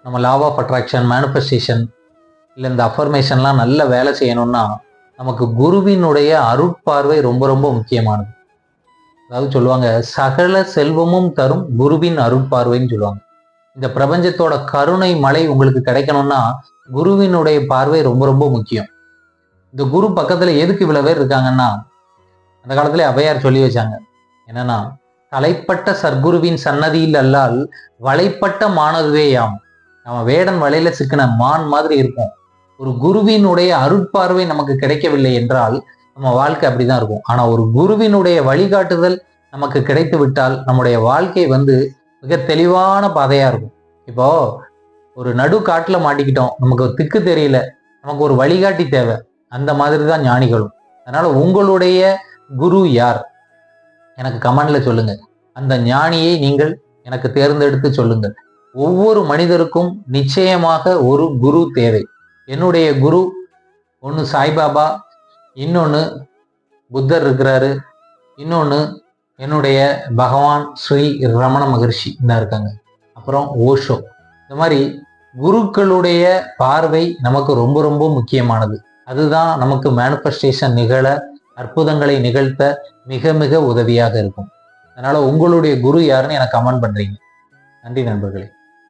நம்ம law of attraction, manifestation இல்லை இந்த அஃபர்மேஷன்லாம் நல்ல வேலை செய்யணும்னா நமக்கு குருவினுடைய அருட்பார்வை ரொம்ப ரொம்ப முக்கியமானது. அதாவது சொல்லுவாங்க, சகல செல்வமும் தரும் குருவின் அருட்பார்வைன்னு சொல்லுவாங்க. இந்த பிரபஞ்சத்தோட கருணை மழை உங்களுக்கு கிடைக்கணும்னா குருவினுடைய பார்வை ரொம்ப ரொம்ப முக்கியம். இந்த குரு பக்கத்துல எதுக்கு இவ்வளவு பேர் இருக்காங்கன்னா, அந்த காலத்துல அவையார் சொல்லி வச்சாங்க என்னன்னா, தலைப்பட்ட சர்க்குருவின் சன்னதியில் அல்லால் வலைப்பட்ட மானதுவே யாம். நம்ம வேடன் வலையில சிக்கின மான் மாதிரி இருக்கும். ஒரு குருவினுடைய அருட்பார்வை நமக்கு கிடைக்கவில்லை என்றால் நம்ம வாழ்க்கை அப்படிதான் இருக்கும். ஆனா ஒரு குருவினுடைய வழிகாட்டுதல் நமக்கு கிடைத்து விட்டால் நம்முடைய வாழ்க்கை மிக தெளிவான பாதையா இருக்கும். இப்போ ஒரு நடு காட்டுல மாட்டிக்கிட்டோம், நமக்கு ஒரு திக்கு தெரியல, நமக்கு ஒரு வழிகாட்டி தேவை. அந்த மாதிரி தான் ஞானிகளும். அதனால உங்களுடைய குரு யார் எனக்கு கமெண்ட்ல சொல்லுங்க. அந்த ஞானியை நீங்கள் எனக்கு தேர்ந்தெடுத்து சொல்லுங்கள். ஒவ்வொரு மனிதருக்கும் நிச்சயமாக ஒரு குரு தேவை. என்னுடைய குரு ஒன்று சாய்பாபா, இன்னொன்று புத்தர் இருக்கிறாரு, இன்னொன்று என்னுடைய பகவான் ஸ்ரீ ரமண மகர்ஷி இந்த இருக்காங்க, அப்புறம் ஓஷோ. இந்த மாதிரி குருக்களுடைய பார்வை நமக்கு ரொம்ப ரொம்ப முக்கியமானது. அதுதான் நமக்கு மேனிஃபெஸ்டேஷன் நிகழ, அற்புதங்களை நிகழ்த்த மிக மிக உதவியாக இருக்கும். அதனால உங்களுடைய குரு யாருன்னு எனக்கு கமெண்ட் பண்றீங்க. நன்றி நண்பர்களே.